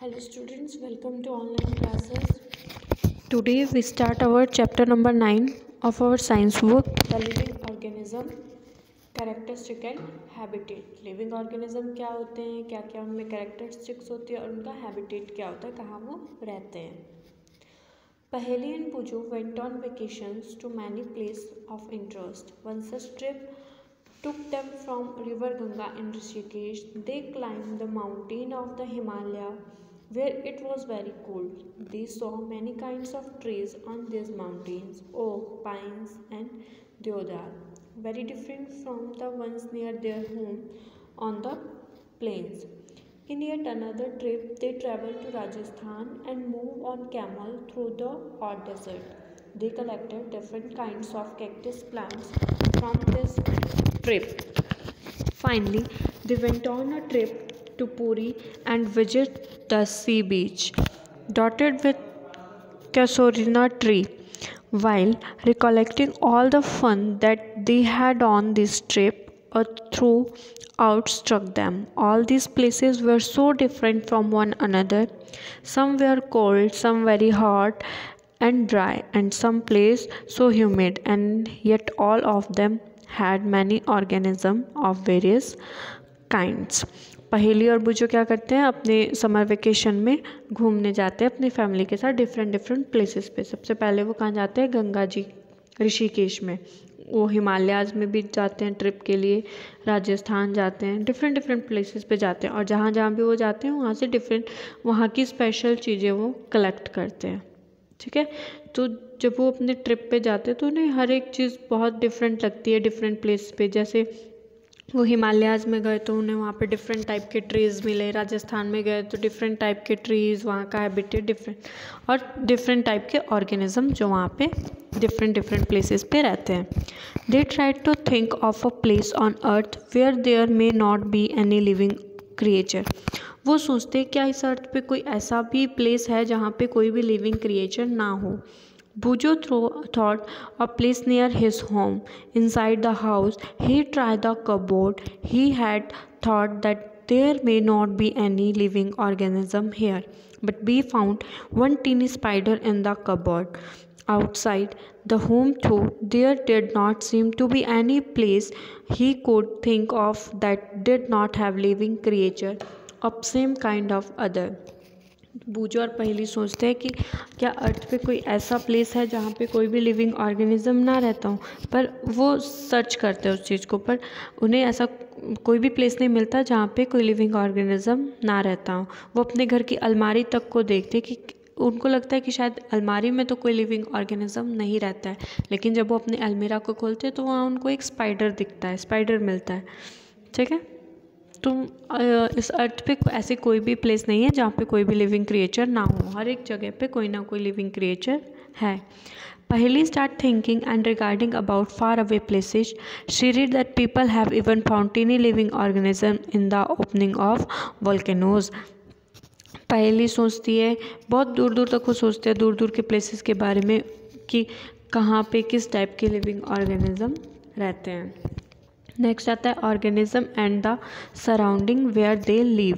Hello students, welcome to online classes. Today we start our chapter number 9 of our science book, The Living Organism, Characteristic and Habitat. Living organism क्या होते हैं, क्या क्या उनमें characteristics होती है और उनका habitat क्या होता है, कहाँ वो रहते हैं. Paheli and Puju went on vacations to many places of interest. One such trip took them from river Ganga in Rishikesh. They climbed the mountain of the Himalaya where it was very cold. They saw many kinds of trees on these mountains, oak, pines and deodar, very different from the ones near their home on the plains. In yet another trip, they traveled to Rajasthan and moved on camel through the hot desert. They collected different kinds of cactus plants from this trip. Finally, they went on a trip to Puri and visited the sea beach, dotted with Casuarina tree. While recollecting all the fun that they had on this trip, a thought struck them. All these places were so different from one another. Some were cold, some very hot and dry, and some place so humid, and yet all of them had many organisms of various kinds. पहेली और बुजो क्या करते हैं, अपने summer vacation में घूमने जाते हैं अपनी फैमिली के साथ डिफरेंट प्लेसेस पे. सबसे पहले वो कहाँ जाते हैं, गंगा जी ऋषिकेश में. वो हिमालयाज़ में भी जाते हैं ट्रिप के लिए, राजस्थान जाते हैं, डिफरेंट प्लेसेस पे जाते हैं. और जहाँ जहाँ भी वो जाते हैं वहाँ से वहाँ की स्पेशल चीज़ें वो कलेक्ट करते हैं. ठीक है, तो जब वो अपने ट्रिप पे जाते हैं तो उन्हें हर एक चीज़ बहुत डिफरेंट लगती है डिफरेंट प्लेस पे. जैसे वो हिमालयाज़ में गए तो उन्हें वहाँ पे डिफरेंट टाइप के ट्रीज़ मिले, राजस्थान में गए तो डिफरेंट टाइप के ट्रीज़, वहाँ का हैबिटेट डिफरेंट और डिफरेंट टाइप के ऑर्गेनिज्म जो वहाँ पे डिफरेंट प्लेसेस पे रहते हैं. They try to think of a place on earth where there may not be any living creature. वो सोचते हैं क्या इस अर्थ पे कोई ऐसा भी प्लेस है जहाँ पे कोई भी लिविंग क्रिएचर ना हो. Bujo thought a place near his home. Inside the house, he tried the cupboard. He had thought that there may not be any living organism here, but we found one teeny spider in the cupboard. Outside the home too, there did not seem to be any place he could think of that did not have living creature of same kind of other. बूजो और पहेली सोचते हैं कि क्या अर्थ पे कोई ऐसा place है जहाँ पे कोई भी लिविंग ऑर्गेनिज्म ना रहता हो. पर वो सर्च करते हैं उस चीज़ को, पर उन्हें ऐसा कोई भी प्लेस नहीं मिलता जहाँ पे कोई लिविंग ऑर्गेनिज्म ना रहता हो. वो अपने घर की अलमारी तक को देखते कि उनको लगता है कि शायद अलमारी में तो कोई लिविंग ऑर्गेनिज्म नहीं रहता है, लेकिन जब वो अपने अलमीरा को खोलते हैं तो वहाँ उनको एक स्पाइडर दिखता है, स्पाइडर मिलता है. ठीक है, तो इस अर्थ पे ऐसे कोई भी प्लेस नहीं है जहाँ पे कोई भी लिविंग क्रिएचर ना हो. हर एक जगह पे कोई ना कोई लिविंग क्रिएचर है. Paheli start thinking and regarding about far away places. She read that people have even found tiny living organism in the opening of volcanoes. Paheli सोचती है, बहुत दूर दूर तक वो सोचते हैं दूर दूर के प्लेसेस के बारे में कि कहाँ पे किस टाइप के लिविंग ऑर्गेनिज्म रहते हैं. नेक्स्ट आता है organism and the surrounding where they live.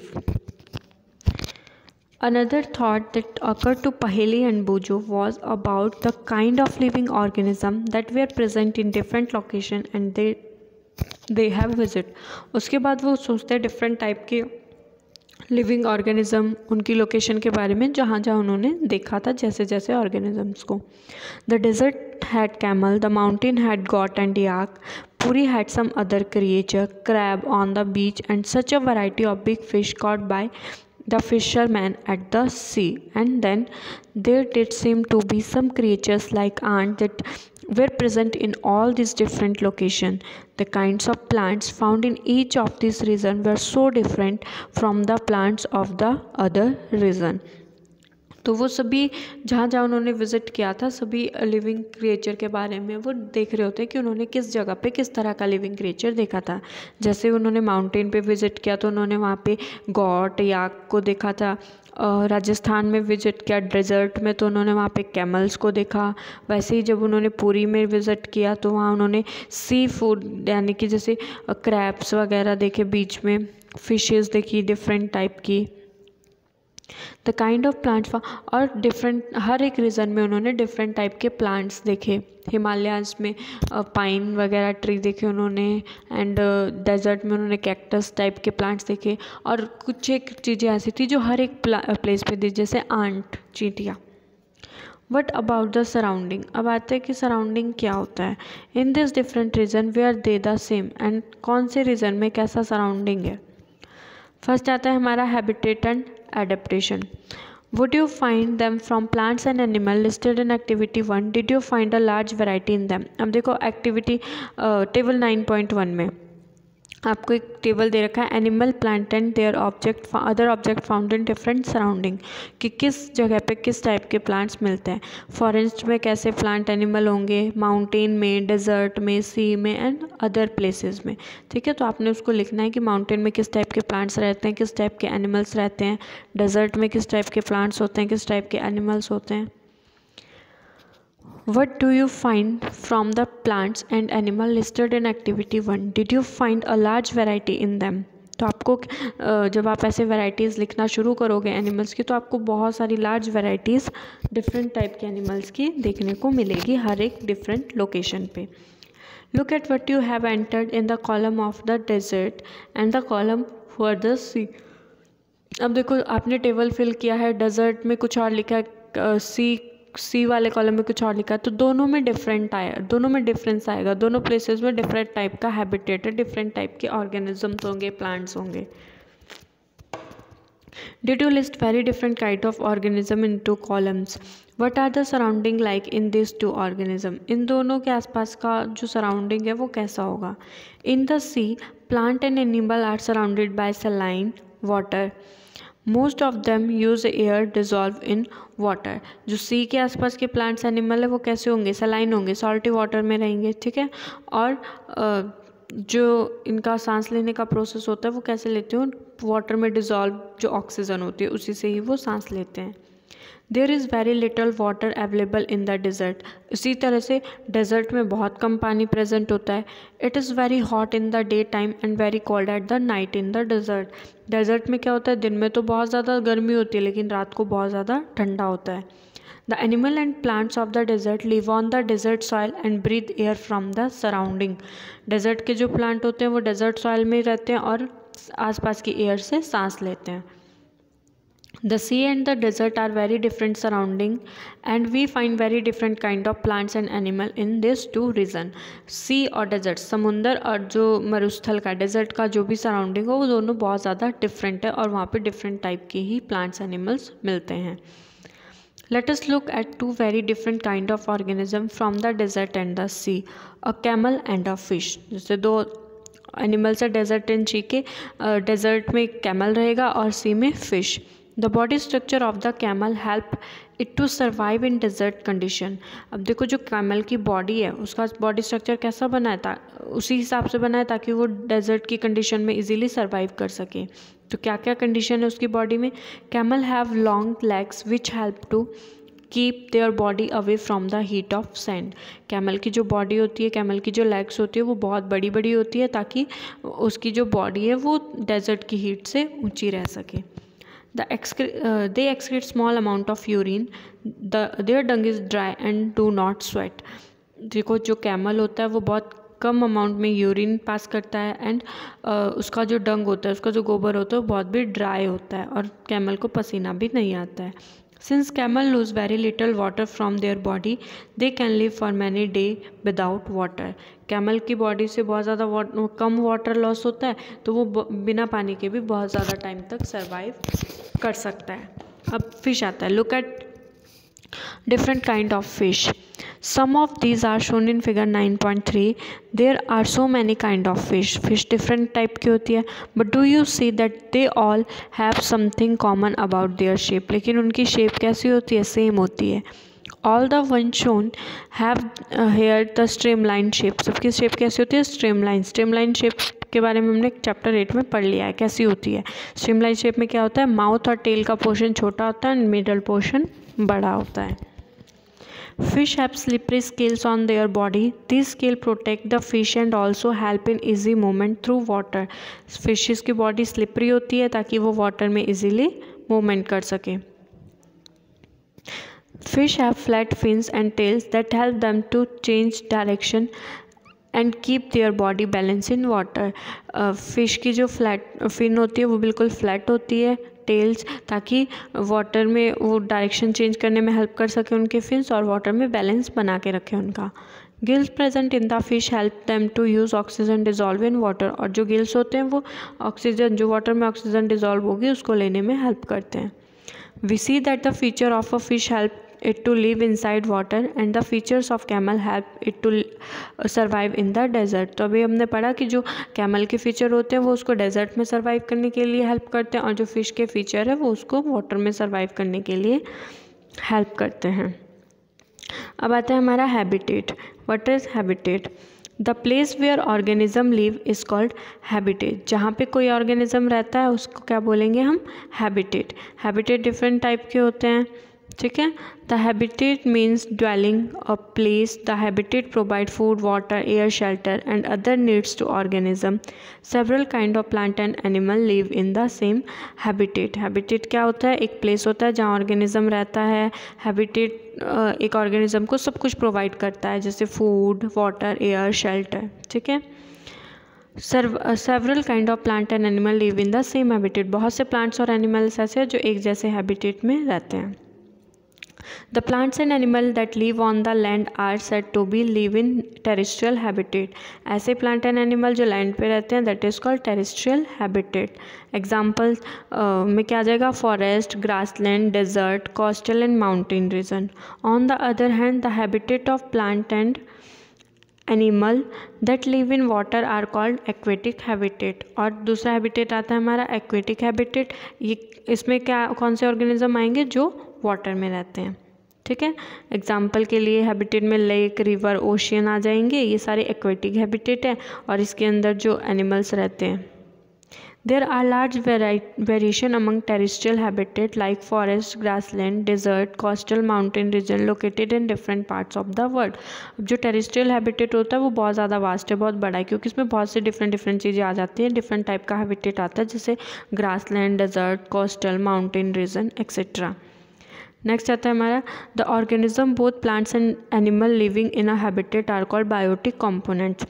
Another thought that occurred to Paheli and Bujo was about the kind of living organism that were present in different location and they have visit. उसके बाद वो सोचते हैं different type के living organism उनकी location के बारे में जहाँ जहाँ उन्होंने देखा था जैसे जैसे ऑर्गेनिजम्स को. The desert had camel, the mountain had goat and yak, Puri had some other creature, crab on the beach, and such a variety of big fish caught by the fishermen at the sea. And then there did seem to be some creatures like ants that were present in all these different locations. The kinds of plants found in each of these regions were so different from the plants of the other region. तो वो सभी जहाँ जहाँ उन्होंने visit किया था सभी living creature के बारे में वो देख रहे होते हैं कि उन्होंने किस जगह पे किस तरह का लिविंग क्रिएचर देखा था. जैसे उन्होंने माउंटेन पे विज़िट किया तो उन्होंने वहाँ पे गॉट याक को देखा था. राजस्थान में विज़िट किया डेजर्ट में तो उन्होंने वहाँ पे कैमल्स को देखा. वैसे ही जब उन्होंने पुरी में विज़िट किया तो वहाँ उन्होंने सी फूड यानी कि जैसे क्रैब्स वगैरह देखे, बीच में फिशेस देखी डिफरेंट टाइप की. द काइंड ऑफ प्लांट्स, और डिफरेंट, हर एक रीजन में उन्होंने डिफरेंट टाइप के प्लांट्स देखे। हिमालयाज़ में पाइन वगैरह ट्री देखे उन्होंने, एंड डेजर्ट में उन्होंने कैक्टस टाइप के प्लांट्स देखे, और कुछ एक चीज़ें ऐसी थी जो हर एक प्लेस पे थी, जैसे आंट, चींटियाँ। वट अबाउट द सराउंडिंग, अब आते हैं कि सराउंडिंग क्या होता है। In this different region way are they the same, and कौन से रीजन में कैसा सराउंडिंग है। फर्स्ट आता है हमारा habitat and adaptation. Would you find them from plants and animal listed in activity 1, did you find a large variety in them. अब देखो एक्टिविटी टेबल 9.1 में आपको एक टेबल दे रखा है, animal, plant and their object, other object found in different surrounding, कि किस जगह पे किस टाइप के प्लांट्स मिलते हैं। फॉरेस्ट में कैसे प्लांट एनिमल होंगे, माउंटेन में, डेजर्ट में, सी में एंड अदर प्लेसेस में। ठीक है, तो आपने उसको लिखना है कि माउंटेन में किस टाइप के प्लांट्स रहते हैं, किस टाइप के एनिमल्स रहते हैं, डेजर्ट में किस टाइप के प्लांट्स होते हैं, किस टाइप के एनिमल्स होते हैं। What do you find from the plants and animal listed in activity 1? Did you find a large variety in them? तो आपको जब आप ऐसे वैराइटीज़ लिखना शुरू करोगे एनिमल्स की, तो आपको बहुत सारी लार्ज वैराइटीज़ डिफरेंट टाइप के एनिमल्स की देखने को मिलेगी हर एक डिफरेंट लोकेशन पे। Look at what you have entered in the column of the desert and the column for the sea. अब देखो आपने टेबल फिल किया है, डेजर्ट में कुछ और लिखा है, सी वाले कॉलम में कुछ और लिखा है, तो दोनों में डिफरेंस आएगा। दोनों प्लेसेस में डिफरेंट टाइप का हैबिटेट है, डिफरेंट टाइप के ऑर्गेनिजम्स होंगे, प्लांट्स होंगे। Did you list very different kind of organism in two columns, what are the surrounding like in this two organism. इन दोनों के आसपास का जो सराउंडिंग है वो कैसा होगा। In the sea plant and animal are surrounded by saline water, most of them use air dissolve in water. जो सी के आसपास के प्लांट्स एनिमल है वो कैसे होंगे, सलाइन होंगे, सॉल्टी वाटर में रहेंगे। ठीक है, और जो इनका सांस लेने का प्रोसेस होता है वो कैसे लेते हो, वाटर में डिजॉल्व जो ऑक्सीजन होती है उसी से ही वो सांस लेते हैं। There is very little water available in the desert, इसी तरह से डेजर्ट में बहुत कम पानी प्रेजेंट होता है। It is very hot in the day time and very cold at the night in the desert. Desert में क्या होता है, दिन में तो बहुत ज़्यादा गर्मी होती है लेकिन रात को बहुत ज़्यादा ठंडा होता है। The animal and plants of the desert live on the desert soil and breathe air from the surrounding. Desert के जो प्लांट होते हैं वो डेजर्ट सॉइल में रहते हैं और आसपास की एयर से सांस लेते हैं। The sea and the desert are very different surrounding and we find very different kind of plants and animal in these two region। sea और desert, समुंदर और जो मरुस्थल का, desert का जो भी surrounding हो वो दोनों बहुत ज़्यादा different है और वहाँ पे different type के ही plants animals मिलते हैं। Let us look at two very different kind of organism from the desert and the sea, a camel and a fish। जैसे दो एनिमल्स है डेजर्ट एंड सी के, डेजर्ट में कैमल रहेगा और सी में fish. The body structure of the camel help it to survive in desert condition. अब देखो जो कैमल की बॉडी है उसका बॉडी स्ट्रक्चर कैसा बना है, उसी हिसाब से बना है ताकि वो डेजर्ट की कंडीशन में इजीली सर्वाइव कर सके। तो क्या क्या कंडीशन है उसकी बॉडी में, camel have long legs which help to keep their body away from the heat of sand. Camel की जो बॉडी होती है, कैमल की जो लेग्स होती है वो बहुत बड़ी बड़ी होती है ताकि उसकी जो बॉडी है वो डेजर्ट की हीट से ऊंची रह सके। They excrete small amount of urine. Their dung is dry and do not sweat। देखो जो कैमल होता है वो बहुत कम अमाउंट में यूरिन पास करता है एंड उसका जो डंग होता है, उसका जो गोबर होता है वो बहुत भी ड्राई होता है और कैमल को पसीना भी नहीं आता है। Since camel lose very little water from their body, they can live for many days without water। Camel की बॉडी से बहुत ज़्यादा कम वाटर लॉस होता है तो वो बिना पानी के भी बहुत ज़्यादा टाइम तक सर्वाइव कर सकता है। अब फिश आता है। Look at different kind of fish, some of these are shown in figure 9.3। there are so many kind of fish different type की होती है, but do you see that they all have something common about their shape। लेकिन उनकी shape कैसी होती है, same होती है। all the ones shown have here the streamline shape। सबकी shape कैसी होती है, streamline shape के बारे में हमने चैप्टर 8 में पढ़ लिया है कैसी होती है। स्ट्रीमलाइन शेप में क्या होता है, माउथ और टेल का पोर्शन छोटा होता है एंड मिडल पोर्शन बड़ा होता है। Fish have slippery scales on their body, this scale protect the fish and also help in easy movement through water. Fishes की बॉडी स्लिपरी होती है ताकि वो वाटर में इजीली मूवमेंट कर सके। Fish have flat fins and tails that help them to change direction and keep their body balance in water. Fish की जो फ्लैट फिन होती है वो बिल्कुल फ्लैट होती है, टेल्स, ताकि वाटर में वो डायरेक्शन चेंज करने में हेल्प कर सके उनके फिन्स और वाटर में बैलेंस बना के रखे उनका. Gills present in the fish help them to use oxygen dissolve in water. और जो गिल्स होते हैं वो ऑक्सीजन, जो वाटर में ऑक्सीजन डिजॉल्व होगी उसको लेने में हेल्प करते हैं. We see that the feature of a fish help it to live inside water and the features of camel help it to survive in the desert. तो अभी हमने पढ़ा कि जो कैमल के फीचर होते हैं वो उसको डेजर्ट में सर्वाइव करने के लिए हेल्प करते हैं और जो फ़िश के फीचर है वो उसको वाटर में सर्वाइव करने के लिए हेल्प करते हैं. अब आता है हमारा habitat. What is habitat? The place where organism live is called habitat. जहाँ पे कोई ऑर्गेनिज्म रहता है उसको क्या बोलेंगे हम? हैबिटेट. हैबिटेट डिफरेंट टाइप के होते हैं, ठीक है. The habitat means dwelling a place. The habitat provide food, water, air, shelter and other needs to organism. Several kind of plant and animal live in the same habitat. Habitat क्या होता है? एक place होता है जहाँ organism रहता है. Habitat एक ऑर्गेनिज्म को सब कुछ प्रोवाइड करता है, जैसे फूड, वाटर, एयर, शेल्टर, ठीक है. Several kind of plant and animal live in the same habitat. बहुत से प्लांट्स और एनिमल्स ऐसे हैं जो एक जैसे हैबिटेट में रहते हैं. The plants and animals that live on the land are said to be live in terrestrial habitat. ऐसे plant and animal जो land पे रहते हैं that is called terrestrial habitat. Examples में क्या आ जाएगा? Forest, grassland, desert, coastal and mountain region. On the other hand, the habitat of plant and animal that live in water are called aquatic habitat. और दूसरा habitat आता है हमारा aquatic habitat. ये इसमें क्या, कौन से ऑर्गेनिज्म आएंगे? जो वाटर में रहते हैं, ठीक है. एग्जाम्पल के लिए हैबिटेट में लेक, रिवर, ओशियन आ जाएंगे. ये सारे एक्वेटिक हैबिटेट हैं और इसके अंदर जो एनिमल्स रहते हैं. There are large variation among terrestrial habitat like forest, grassland, desert, coastal, mountain region located in different parts of the world. जो टेरेस्ट्रियल हैबिटेट होता है वो बहुत ज़्यादा वास्ट है, बहुत बड़ा है, क्योंकि इसमें बहुत से डिफरेंट चीज़ें आ जाती हैं. डिफरेंट टाइप का हैबिटेट आता है, जैसे grassland, desert, coastal, mountain region etcetera. Next आता है हमारा the organism both plants and animal living in a habitat are called biotic components.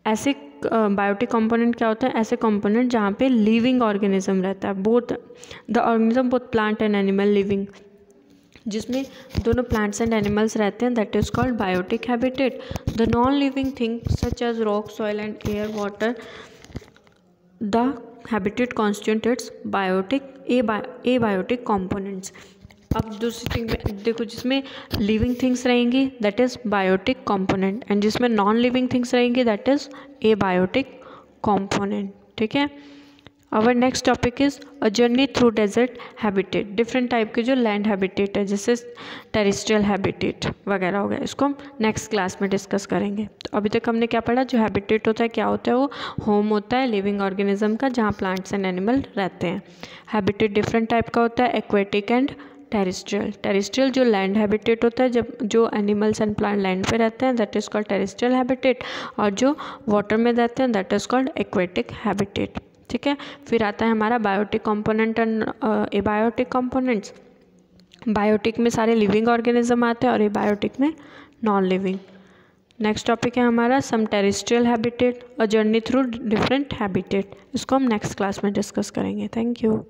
ऐसे बायोटिक कंपोनेंट क्या होता है? ऐसे कंपोनेंट जहाँ पे लिविंग ऑर्गेनिज्म रहता है. Both the organism both plant and animal living, जिसमें दोनों प्लांट्स एंड एनिमल्स रहते हैं, that is called biotic habitat. The non living thing such as rock, soil and air, water, the habitat constitute its biotic abiotic components. अब दूसरी thing में देखो, जिसमें living things रहेंगी that is biotic component and जिसमें non living things रहेंगी that is abiotic component, ठीक है. Our next topic is a journey through desert habitat. Different type के जो लैंड हैबिटेट है, जैसे टेरेस्ट्रियल हैबिटेट वगैरह हो गया, इसको हम नेक्स्ट क्लास में डिस्कस करेंगे. तो अभी तक हमने क्या पढ़ा? जो हैबिटेट होता है क्या होता है? वो होम होता है लिविंग ऑर्गेनिज्म का, जहाँ प्लांट्स एंड एनिमल रहते हैं. हैबिटेट डिफरेंट टाइप का होता है, एक्वेटिक एंड टेरेस्ट्रियल जो लैंड हैबिटेट होता है, जब जो एनिमल्स एंड प्लांट लैंड पे रहते हैं that is called terrestrial habitat, और जो वाटर में रहते हैं that is called aquatic habitat, ठीक है. फिर आता है हमारा biotic component and abiotic components. Biotic में सारे लिविंग ऑर्गेनिज्म आते हैं और एबायोटिक में नॉन लिविंग. नेक्स्ट टॉपिक है हमारा some terrestrial habitat, a journey through different habitat. इसको हम नेक्स्ट क्लास में डिस्कस करेंगे. Thank you.